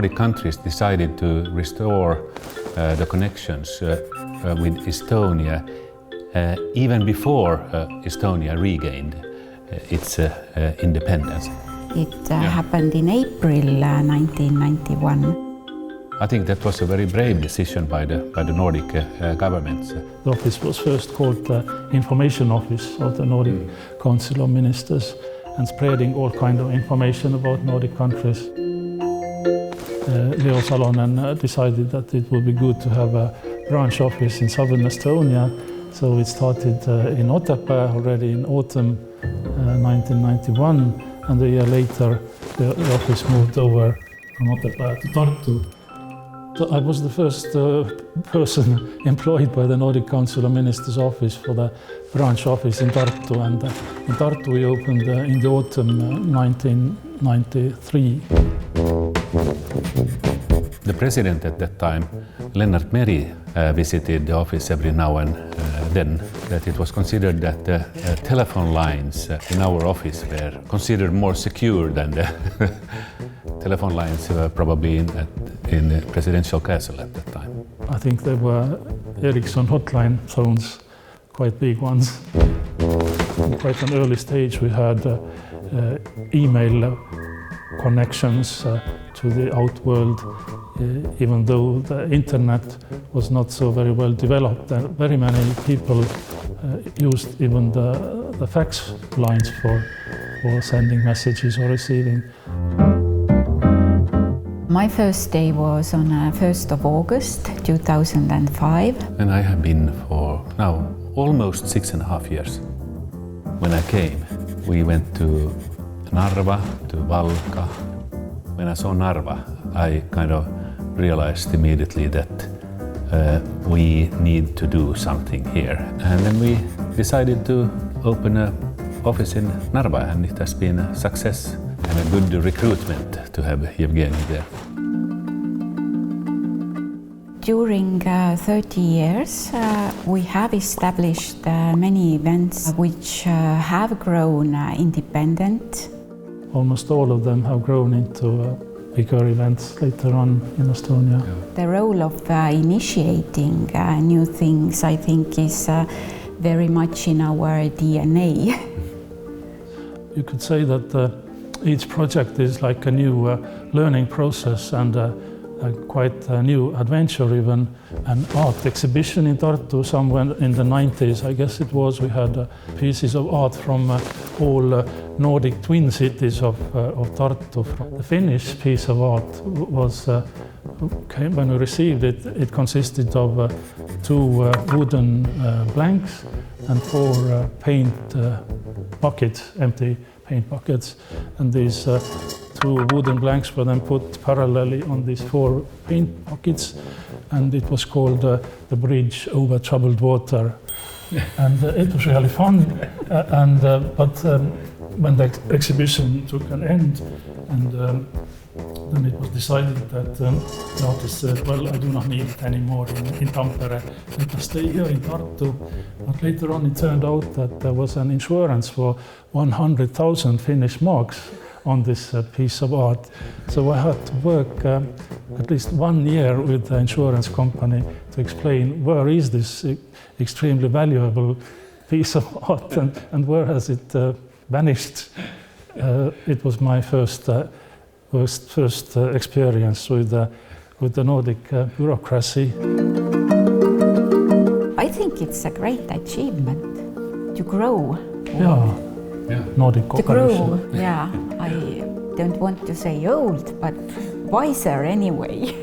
Nordic countries decided to restore the connections with Estonia even before Estonia regained its independence. It happened in April 1991. I think that was a very brave decision by the Nordic governments. The office was first called the Information Office of the Nordic Council of Ministers and spreading all kind of information about Nordic countries. Leo Salonen decided that it would be good to have a branch office in southern Estonia, so it started in Otepää already in autumn 1991, and a year later the office moved over from Otepää to Tartu. So I was the first person employed by the Nordic Council of Ministers office for the branch office in Tartu, and in Tartu we opened in the autumn 1993. The president at that time, Lennart Meri, visited the office every now and then. That it was considered that the telephone lines in our office were considered more secure than the telephone lines probably in the presidential castle at that time. I think there were Ericsson hotline phones, quite big ones. In quite an early stage we had email connections to the outworld, even though the internet was not so very well developed. Very many people used even the fax lines for sending messages or receiving. My first day was on 1st of August 2005. And I have been for now almost 6.5 years. When I came, we went to Narva, to Valka. When I saw Narva, I kind of realized immediately that we need to do something here. And then we decided to open an office in Narva, and it has been a success and a good recruitment to have Evgeny there. During 30 years, we have established many events which have grown independent. Almost all of them have grown into bigger events later on in Estonia. The role of initiating new things, I think, is very much in our DNA. You could say that each project is like a new learning process and quite a new adventure even. An art exhibition in Tartu somewhere in the 90s, I guess it was. We had pieces of art from all Nordic twin cities of Tartu. The Finnish piece of art was, when we received it, it consisted of 2 wooden blanks and 4 paint buckets, empty paint buckets, and these 2 wooden blanks were then put parallelly on these 4 paint buckets, and it was called the Bridge Over Troubled Water. And it was really fun. But when the exhibition took an end, and then it was decided that the artist said, well, I do not need it anymore in Tampere, let us stay here in Tartu. But later on it turned out that there was an insurance for 100,000 Finnish marks on this piece of art. So I had to work at least 1 year with the insurance company to explain where is this extremely valuable piece of art and where has it vanished. It was my first experience with the Nordic bureaucracy. I think it's a great achievement to grow. Yeah. Nordic to grow, yeah. I don't want to say old, but wiser anyway.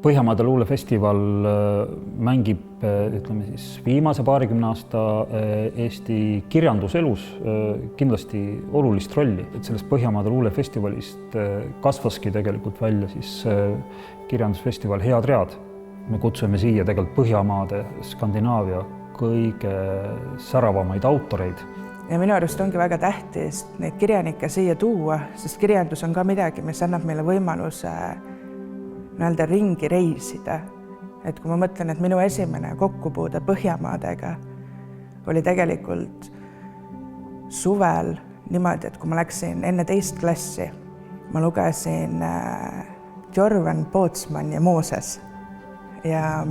Põhjamaade luulefestival mängib, ütleme siis, viimase paarikümne aasta Eesti kirjanduselus kindlasti olulist rolli. Et sellest Põhjamaade luulefestivalist kasvaski tegelikult välja siis kirjandusfestival Head Read. Me kutsume siia tegelikult Põhjamaade, Skandinaavia kõige säravamaid autoreid. Ja minu arust ongi väga tähtis neid kirjanikke siia tuua, sest kirjandus on ka midagi, mis annab meile võimaluse ringi reisida. Et kui ma mõtlen, et minu esimene kokkupuude Põhjamaadega oli tegelikult suvel niimoodi, et kui ma läksin enne 2. klassi, ma lugesin Jorvan, Pootsman ja Mooses ja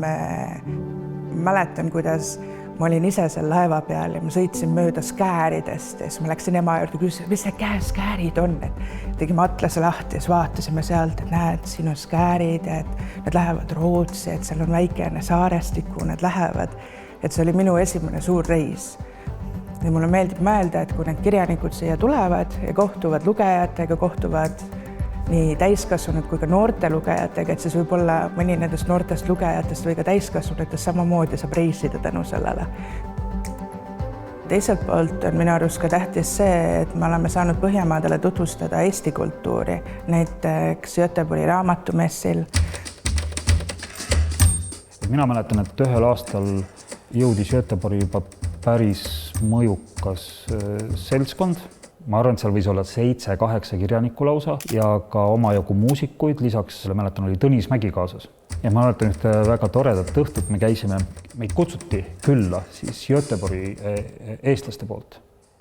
mäletan, kuidas ma olin ise seal laeva peal ja ma sõitsin mööda skääridest ja siis ma läksin ema juurde, küsisin, mis see skäärid on, et tegime atlase lahti ja siis vaatasime sealt, et näed, siin on skäärid ja et need lähevad Rootsi, et seal on väikene saarestik, kuhu need lähevad. Et see oli minu esimene suur reis. Ja mulle meeldib mõelda, et kui need kirjanikud siia tulevad ja kohtuvad lugejatega, kohtuvad nii täiskasvanud kui ka noorte lugejatega, et siis võib-olla mõni nendest noortest lugejatest või ka täiskasvanutest samamoodi saab reisida tänu sellele. Teiselt poolt on minu arust ka tähtis see, et me oleme saanud Põhjamaadele tutvustada Eesti kultuuri, näiteks Göteborgi raamatumessil. Mina mäletan, et ühel aastal jõudis Göteborgi juba päris mõjukas seltskond. Ma arvan, et seal võis olla 7-8 kirjanikku lausa ja ka omajagu muusikuid. Lisaks selle mäletan oli Tõnis Mägi kaasas. Ja ma mäletan ühte väga toredat õhtut, meid kutsuti külla siis Göteborgi eestlaste poolt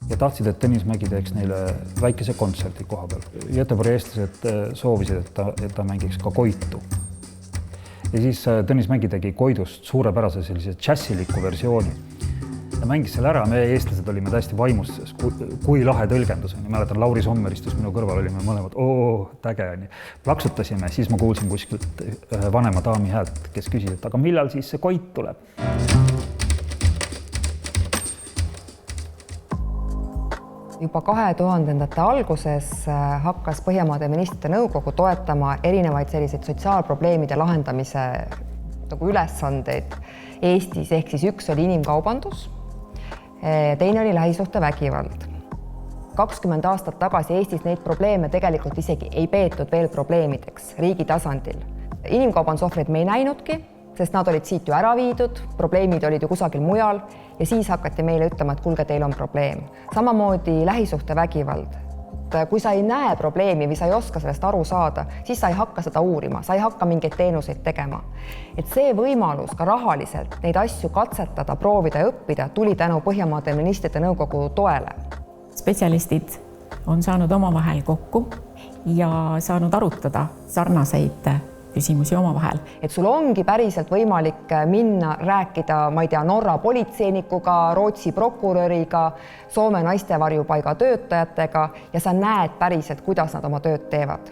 ja tahtsid, et Tõnis Mägi teeks neile väikese kontserti koha peal. Göteborgi eestlased soovisid, et ta mängiks ka koitu. Ja siis Tõnis Mägi tegi koidust suurepärase sellise džässiliku versiooni. Ja mängis selle ära, me eestlased olime täiesti vaimustuses, kui lahe tõlgendus on. Mäletan, Lauri Sommer istus minu kõrval, olime mõlemad, täge on. Plaksutasime, siis ma kuulsin kuskilt vanema daami häält, kes küsis, et aga millal siis see koit tuleb? Juba 2000-ndate alguses hakkas Põhjamaade ministrite nõukogu toetama erinevaid selliseid sotsiaalprobleemide lahendamise ülesandeid Eestis, ehk siis üks oli inimkaubandus, teine oli lähisuhtevägivald. 20 aastat tagasi Eestis neid probleeme tegelikult isegi ei peetud veel probleemideks riigi tasandil. Inimkaubandusohvreid me ei näinudki, sest nad olid siit ju ära viidud, probleemid olid ju kusagil mujal ja siis hakati meile ütlema, et kuulge, teil on probleem. Samamoodi lähisuhtevägivald. Kui sa ei näe probleemi või sa ei oska sellest aru saada, siis sa ei hakka seda uurima, sa ei hakka mingeid teenuseid tegema. Et see võimalus ka rahaliselt neid asju katsetada, proovida ja õppida tuli tänu Põhjamaade ministrite nõukogu toele. Spetsialistid on saanud omavahel kokku ja saanud arutada sarnaseid küsimusi omavahel. Et sul ongi päriselt võimalik minna rääkida, ma ei tea, Norra politseinikuga, Rootsi prokuröriga, Soome naistevarjupaiga töötajatega ja sa näed päriselt, kuidas nad oma tööd teevad.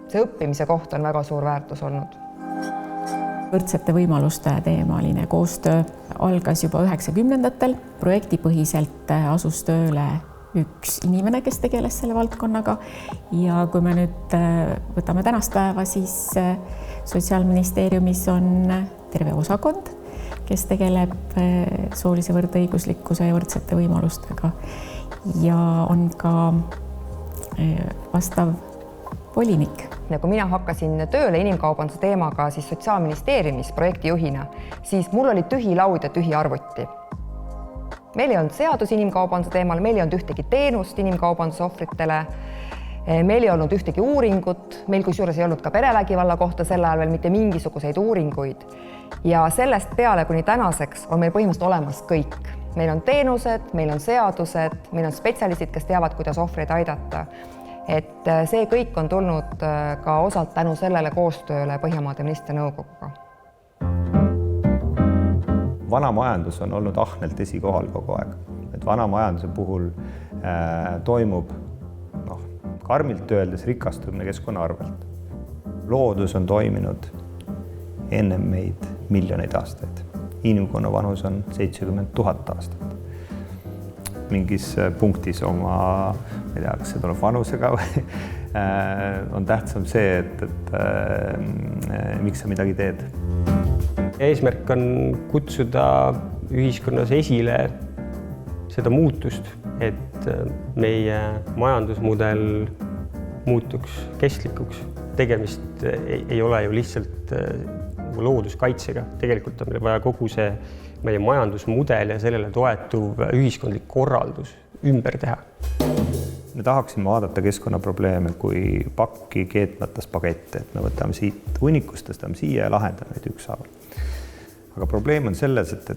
See õppimise koht on väga suur väärtus olnud. Võrdsete võimaluste teemaline koostöö algas juba 90-ndatel. Projektipõhiselt asus tööle üks inimene, kes tegeles selle valdkonnaga ja kui me nüüd võtame tänast päeva, siis Sotsiaalministeeriumis on terve osakond, kes tegeleb soolise võrdõiguslikkuse ja võrdsete võimalustega ja on ka vastav volinik. Kui mina hakkasin tööle inimkaubanduse teemaga siis Sotsiaalministeeriumis projektijuhina, siis mul oli tühi laud ja tühi arvuti. Meil ei olnud seadus inimkaubanduse teemal, meil ei olnud ühtegi teenust inimkaubanduse ohvritele, meil ei olnud ühtegi uuringut, meil kusjuures ei olnud ka perevägivalla kohta sel ajal veel mitte mingisuguseid uuringuid. Ja sellest peale kuni tänaseks on meil põhimõtteliselt olemas kõik. Meil on teenused, meil on seadused, meil on spetsialistid, kes teavad, kuidas ohvreid aidata. Et see kõik on tulnud ka osalt tänu sellele koostööle Põhjamaade ministrite nõukoguga. Vana majandus on olnud ahnelt esikohal kogu aeg. Et vana majanduse puhul toimub karmilt öeldes rikastumine keskkonna arvelt. Loodus on toiminud enne meid miljoneid aastaid. Inimkonna vanus on 70 000 aastat. Mingis punktis oma, ma ei tea, kas see tuleb vanusega või on tähtsam see, et miks sa midagi teed. Eesmärk on kutsuda ühiskonnas esile seda muutust, et meie majandusmudel muutuks kestlikuks. Tegemist ei ole ju lihtsalt looduskaitsega. Tegelikult on meil vaja kogu see meie majandusmudel ja sellele toetuv ühiskondlik korraldus ümber teha. Me tahaksime vaadata keskkonnaprobleeme kui pakki keetmata spagette, et me võtame siit hunnikust, tõstame siia ja lahendame neid ükshaaval. aga probleem on selles, et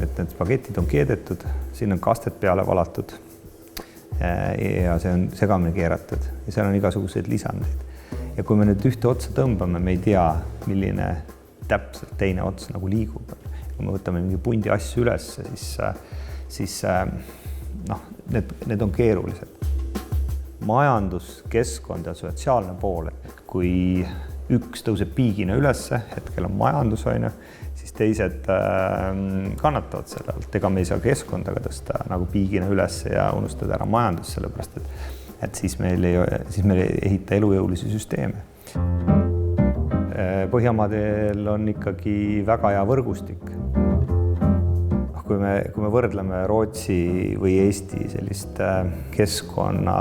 need spagetid on keedetud, siin on kasted peale valatud ja see on segamini keeratud ja seal on igasuguseid lisandeid. Ja kui me nüüd ühte otsa tõmbame, me ei tea, milline täpselt teine ots nagu liigub. Kui me võtame mingi pundi asju üles, siis need on keerulised. Majandus, keskkond ja sotsiaalne pool, et kui üks tõuseb piigina ülesse, hetkel on majandus, siis teised kannatavad selle alt. Ega me ei saa keskkondaga tõsta nagu piigina ülesse ja unustada ära majandus, sellepärast et siis meil ei ehita elujõulisi süsteeme. Põhjamaadel on ikkagi väga hea võrgustik. Kui me võrdleme Rootsi või Eesti sellist keskkonna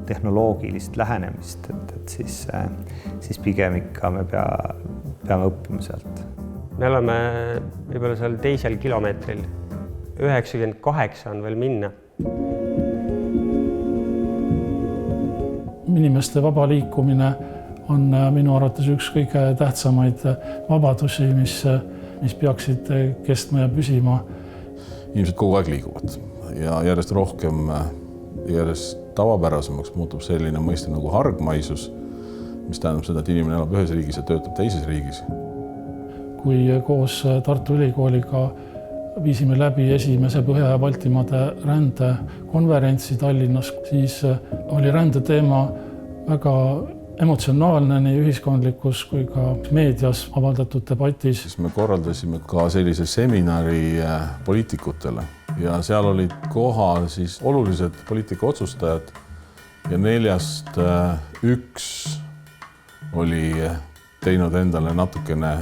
tehnoloogilist lähenemist, et siis pigem ikka me peame õppima sealt. Me oleme võib-olla seal teisel kilomeetril. 98 on veel minna. Inimeste vaba liikumine on minu arvates üks kõige tähtsamaid vabadusi, mis peaksid kestma ja püsima. Inimesed kogu aeg liiguvad ja järjest rohkem, järjest tavapärasemaks muutub selline mõiste nagu hargmaisus, mis tähendab seda, et inimene elab ühes riigis ja töötab teises riigis. Kui koos Tartu Ülikooliga viisime läbi esimese Põhja- ja Baltimaade rändekonverentsi Tallinnas, siis oli rändeteema väga emotsionaalne nii ühiskondlikus kui ka meedias avaldatud debatis. Me korraldasime ka sellise seminari poliitikutele ja seal olid kohal siis olulised poliitikaotsustajad ja 4-st 1 oli teinud endale natukene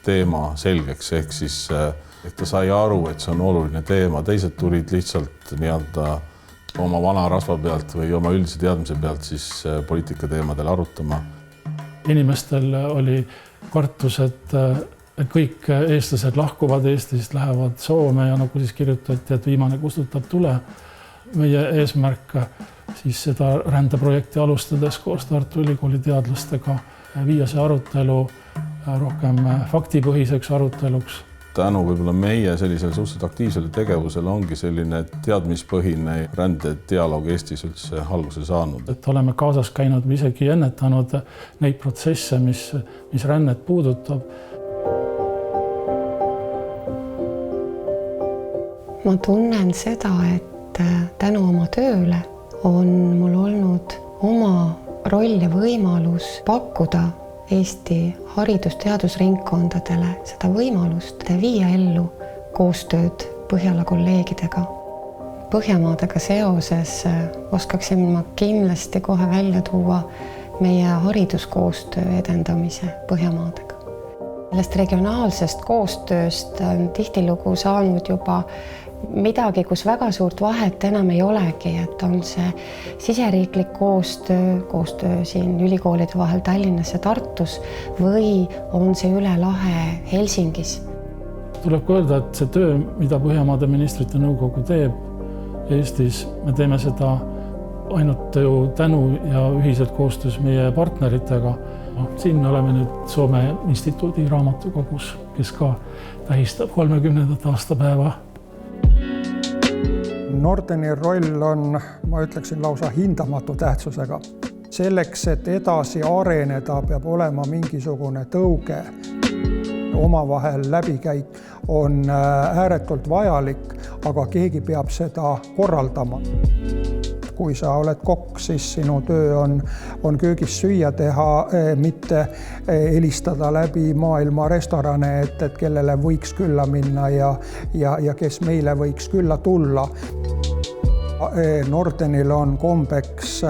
teema selgeks, ehk siis ta sai aru, et see on oluline teema. Teised tulid lihtsalt oma vana rasva pealt või oma üldise teadmise pealt siis poliitika teemadel arutama. Inimestel oli kartus, et kõik eestlased lahkuvad Eestist, lähevad Soome ja nagu siis kirjutati, et viimane kustutab tule. Meie eesmärk siis seda rändeprojekti alustades koos Tartu Ülikooli teadlastega viia see arutelu rohkem faktipõhiseks aruteluks. Tänu võib-olla meie sellisele suhteliselt aktiivsele tegevusele ongi selline teadmispõhine rändedialoog Eestis üldse alguse saanud. Et oleme kaasas käinud või isegi ennetanud neid protsesse, mis rännet puudutab. Ma tunnen seda, et tänu oma tööle on mul olnud oma roll ja võimalus pakkuda Eesti haridus-teadusringkondadele seda võimalust viia ellu koostööd Põhjala kolleegidega. Põhjamaadega seoses oskaksin ma kindlasti kohe välja tuua meie hariduskoostöö edendamise Põhjamaadega. Sellest regionaalsest koostööst on tihtilugu saanud juba midagi, kus väga suurt vahet enam ei olegi, et on see siseriiklik koostöö siin ülikoolide vahel Tallinnas ja Tartus või on see üle lahe Helsingis. Tuleb öelda, et see töö, mida Põhjamaade ministrite nõukogu teeb Eestis, me teeme seda ainult ju tänu ja ühiselt koostöös meie partneritega. Siin me oleme nüüd Soome instituudi raamatukogus, kes ka tähistab 30. aastapäeva. Nordeni roll on, ma ütleksin, lausa hindamatu tähtsusega. Selleks, et edasi areneda, peab olema mingisugune tõuge. Omavahel läbikäik on ääretult vajalik, aga keegi peab seda korraldama. Kui sa oled kokk, siis sinu töö on köögis süüa teha, mitte helistada läbi maailma restorane, et kellele võiks külla minna ja kes meile võiks külla tulla. Nordenil on kombeks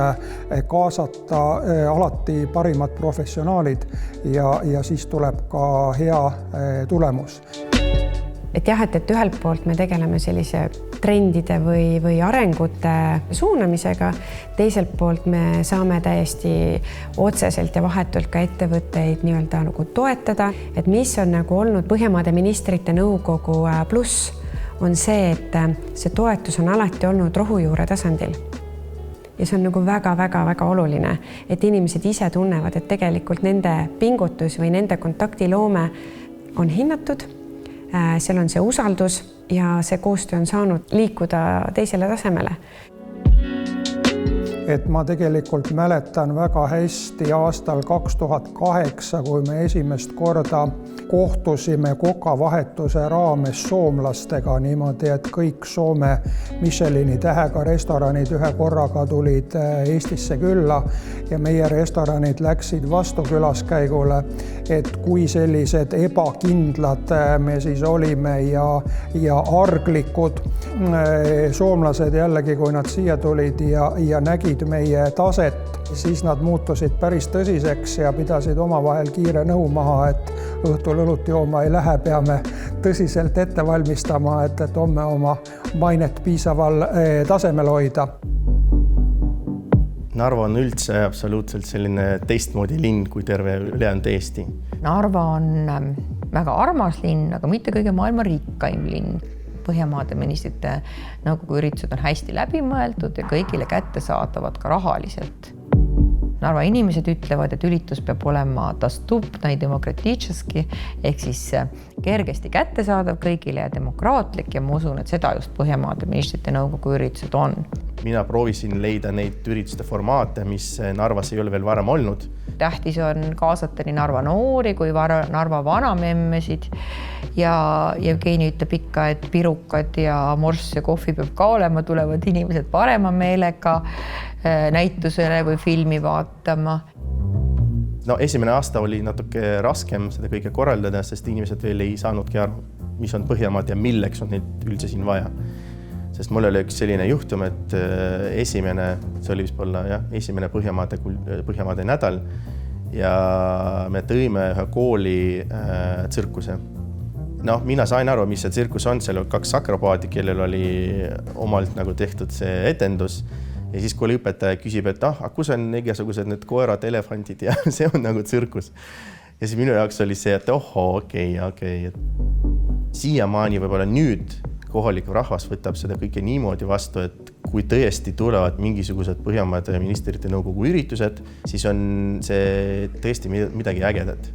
kaasata alati parimad professionaalid ja siis tuleb ka hea tulemus. Et jah, et ühelt poolt me tegeleme sellise trendide või arengute suunamisega, teiselt poolt me saame täiesti otseselt ja vahetult ka ettevõtteid nii-öelda nagu toetada, et mis on nagu olnud Põhjamaade ministrite nõukogu pluss, on see, et see toetus on alati olnud rohujuure tasandil. Ja see on nagu väga oluline, et inimesed ise tunnevad, et tegelikult nende pingutus või nende kontaktiloome on hinnatud, seal on see usaldus ja see koostöö on saanud liikuda teisele tasemele. Et ma tegelikult mäletan väga hästi aastal 2008, kui me esimest korda kohtusime kokavahetuse raames soomlastega niimoodi, et kõik Soome Michelini tähega restoranid ühe korraga tulid Eestisse külla ja meie restoranid läksid vastu külaskäigule, et kui sellised ebakindlad me siis olime ja arglikud. Soomlased jällegi, kui nad siia tulid ja nägid meie taset, siis nad muutusid päris tõsiseks ja pidasid omavahel kiire nõu maha, et õhtul õlut jooma ei lähe, peame tõsiselt ette valmistama, et homme oma mainet piisaval tasemel hoida. Narva on üldse absoluutselt selline teistmoodi linn kui terve ülejäänud Eesti. Narva on väga armas linn, aga mitte kõige maailma rikkaim linn. Põhjamaade ministrite nõukogu üritused on hästi läbimõeldud ja kõigile kättesaadavad ka rahaliselt. Narva inimesed ütlevad, et üritus peab olema dostupna ja demokratičeski ehk siis kergesti kättesaadav kõigile ja demokraatlik ja ma usun, et seda just Põhjamaade ministrite nõukogu üritused on. Mina proovisin leida neid ürituste formaate, mis Narvas ei ole veel varem olnud. Tähtis on kaasata nii Narva noori kui Narva vanamemmesid ja Jevgeni ütleb ikka, et pirukad ja morss ja kohvi peab ka olema, tulevad inimesed parema meelega näitusele või filmi vaatama. No esimene aasta oli natuke raskem seda kõige korraldada, sest inimesed veel ei saanudki aru, mis on Põhjamaad ja milleks on neid üldse siin vaja. Sest mul oli üks selline juhtum, et esimene Põhjamaade nädal ja me tõime ühe kooli tsirkuse. Mina sain aru, mis see tsirkus on, seal oli 2 akrobaati, kellel oli omalt nagu tehtud see etendus ja siis kui õpetaja küsib, et kus on igasugused need koerad, elefantid ja see on nagu tsirkus. Ja siis minu jaoks oli see, et okei. Siiamaani võib-olla nüüd kohalik rahvas võtab seda kõike niimoodi vastu, et kui tõesti tulevad mingisugused Põhjamaade ministrite nõukogu üritused, siis on see tõesti midagi ägedat.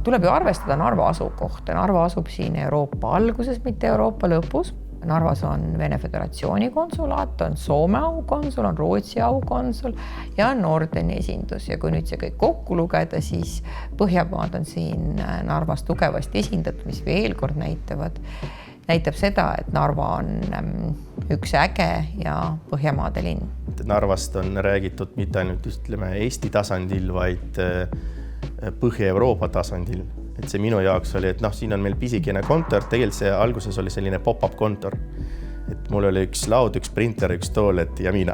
Tuleb ju arvestada Narva asukohta. Narva asub siin Euroopa alguses, mitte Euroopa lõpus. Narvas on Vene Föderatsiooni konsulaat, on Soome aukonsul, on Rootsi aukonsul ja on Nordeni esindus. Ja kui nüüd see kõik kokku lugeda, siis Põhjamaad on siin Narvas tugevasti esindatud, mis veel kord näitab seda, et Narva on üks äge ja Põhjamaade linn. Narvast on räägitud mitte ainult Eesti tasandil, vaid Põhja-Euroopa tasandil. Et see minu jaoks oli, et siin on meil pisikene kontor, tegelikult see alguses oli selline pop-up kontor. Et mul oli üks laud, üks printer, üks toolet ja mina.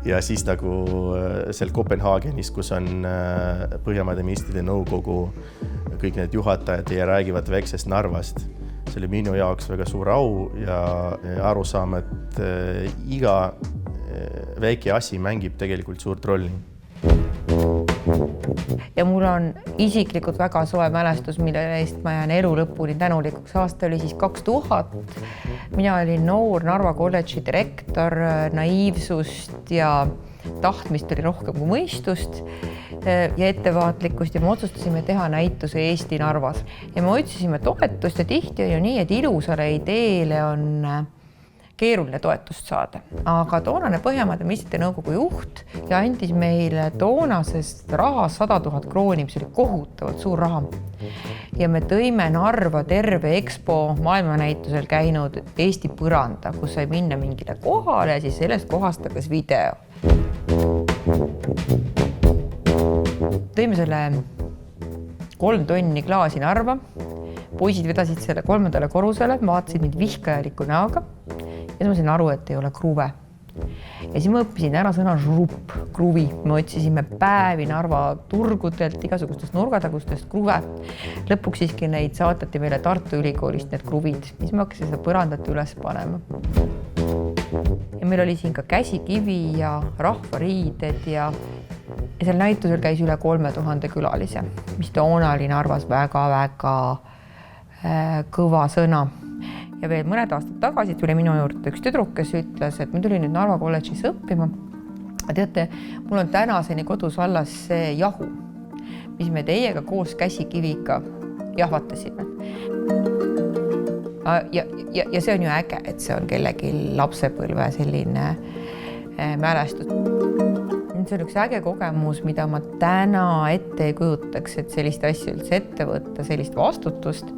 Ja siis nagu seal Kopenhaagenis, kus on Põhjamaade ministrite nõukogu, kõik need juhatajad ja räägivad väiksest Narvast. See oli minu jaoks väga suur au ja aru saama, et iga väike asi mängib tegelikult suurt rolli. Ja mul on isiklikult väga soe mälestus, mille eest ma jään elu lõpuni tänulikuks. Aasta oli siis 2000. Mina olin noor Narva kolledži direktor, naiivsust ja tahtmist oli rohkem kui mõistust ja ettevaatlikkust ja me otsustasime teha näituse Eesti Narvas. Ja me otsisime toetust ja tihti on ju nii, et ilusale ideele on keeruline toetust saada. Aga toonane Põhjamaade ministrite nõukogu juht ja andis meile toonasest raha 100 000 krooni, mis oli kohutavalt suur raha. Ja me tõime Narva terve EXPO maailmanäitusel käinud Eesti põranda, kus sai minna mingile kohale ja siis sellest kohast hakkas video. Tõime selle 3 tonni klaasi Narva. Poisid vedasid selle 3. korrusele, vaatasid mind vihkajaliku näoga. Ja siis ma sain aru, et ei ole kruve. Ja siis ma õppisin ära sõna žrupp, kruvi. Me otsisime päevi Narva turgudelt, igasugustest nurgatagustest kruve. Lõpuks siiski neid saatati meile Tartu Ülikoolist need kruvid, mis me hakkasin seda põrandat üles panema. Ja meil oli siin ka käsikivi ja rahvariided ja seal näitusel käis üle 3000 külalise, mis toona oli Narvas väga-väga kõva sõna. Ja veel mõned aastad tagasi tuli minu juurde üks tüdruk, kes ütles, et ma tulin nüüd Narva kolledžis õppima. Teate, mul on tänaseni kodus alles see jahu. mis me teiega koos käsikiviga jahvatasime. Ja see on ju äge, et see on kellegi lapsepõlve selline mälestus. See on üks äge kogemus, mida ma täna ette ei kujutaks, et sellist asja üldse ette võtta, sellist vastutust.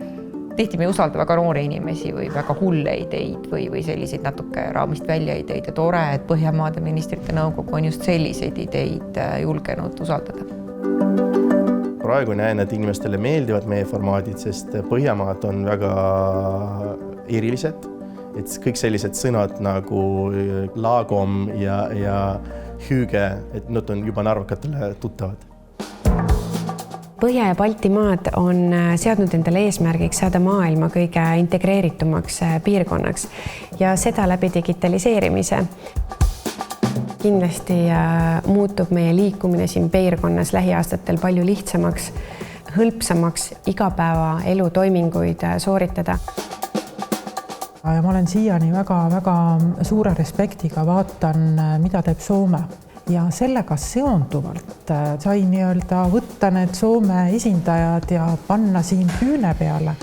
Tihti me ei usalda väga noori inimesi või väga hulle ideid või selliseid natuke raamist välja ideid ja tore, et Põhjamaade ministrite nõukogu on just selliseid ideid julgenud usaldada. Praegu näen, et inimestele meeldivad meie formaadid, sest Põhjamaad on väga erilised. Et kõik sellised sõnad nagu laagom ja hüüge, et nad on juba narvakatele tuttavad. Põhja- ja Baltimaad on seadnud endale eesmärgiks saada maailma kõige integreeritumaks piirkonnaks ja seda läbi digitaliseerimise. Kindlasti muutub meie liikumine siin piirkonnas lähiaastatel palju lihtsamaks, hõlpsamaks igapäevaelu toiminguid sooritada. Ja ma olen siiani väga suure respektiga vaatan, mida teeb Soome. Ja sellega seonduvalt sai võtta need Soome esindajad ja panna siin küüne peale.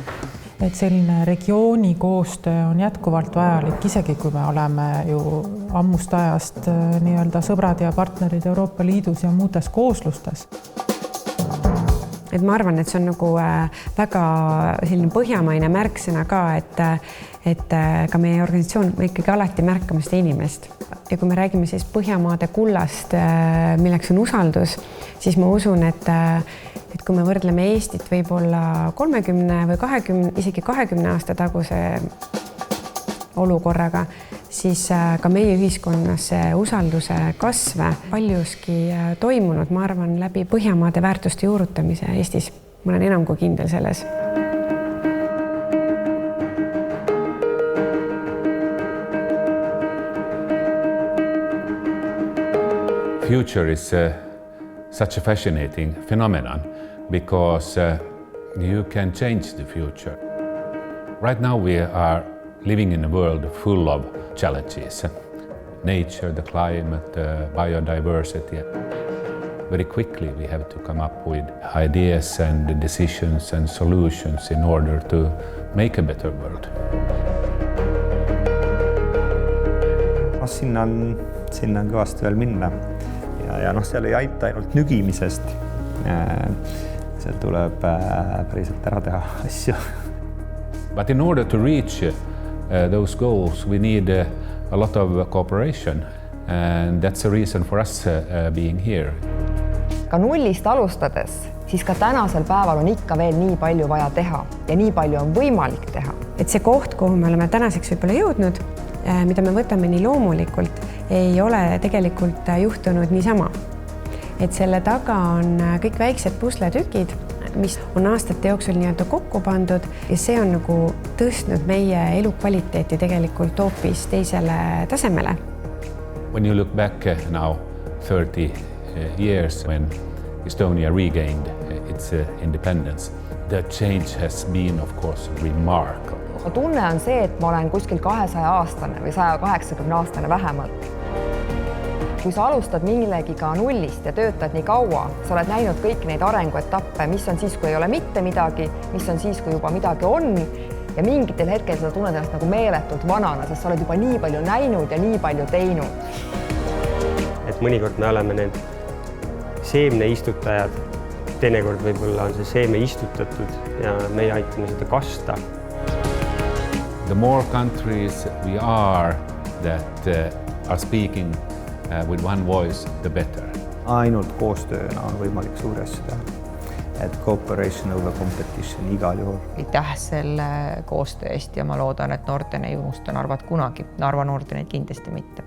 Et selline regiooni koostöö on jätkuvalt vajalik, isegi kui me oleme ju ammust ajast sõbrad ja partnerid Euroopa Liidus ja muudes kooslustes. Et ma arvan, et see on nagu väga selline põhjamaine märksõna ka, et ka meie organisatsioon me ikkagi alati märkame seda inimest. Ja kui me räägime siis Põhjamaade kullast, milleks on usaldus, siis ma usun, et kui me võrdleme Eestit võib-olla 30 või 20, isegi 20 aasta taguse olukorraga, siis ka meie ühiskonnas usalduse kasv paljuski toimunud, ma arvan, läbi Põhjamaade väärtuste juurutamise Eestis. Ma olen enam kui kindel selles. Future is such a fascinating phenomenon because you can change the future. Right now we are living in a world full of challenges. Nature, the climate, biodiversity. Very quickly we have to come up with ideas and decisions and solutions in order to make a better world. Sinna on kõvasti veel minna. Ja seal ei aita ainult nügimisest. Seal tuleb päriselt ära teha asju. But in order to reach those goals, we need a lot of cooperation. And that's the reason for us being here. Ka nullist alustades, siis ka tänasel päeval on ikka veel nii palju vaja teha ja nii palju on võimalik teha. Et see koht, kuhu me oleme tänaseks võib-olla jõudnud, mida me võtame nii loomulikult, ei ole tegelikult juhtunud niisama. Et selle taga on kõik väiksed pusletükid, mis on aastate jooksul kokku pandud ja see on nagu tõstnud meie elukvaliteeti tegelikult hoopis teisele tasemele. When you look back now 30 years when Estonia regained its independence, the change has been of course remarkable. Tunne on see, et ma olen kuskil 200-aastane või 180-aastane vähemalt. Kui sa alustad millegiga nullist ja töötad nii kaua, sa oled näinud kõik neid arenguetappe, mis on siis, kui ei ole mitte midagi, mis on siis, kui juba midagi on ja mingitel hetkel sa tunned ennast nagu meeletult vanana, sest sa oled juba nii palju näinud ja nii palju teinud. Et mõnikord me oleme need seemne istutajad, teinekord võib-olla on see seeme istutatud ja meie aitame seda kasta. The more countries we are that are speaking with one voice, the better. Ainult koostööna on võimalik suuri asju teha. Et cooperation over competition igal juhul. Aitäh selle koostöö eest ja ma loodan, et noortene ei unusta Narvat kunagi. Narva noortene kindlasti mitte.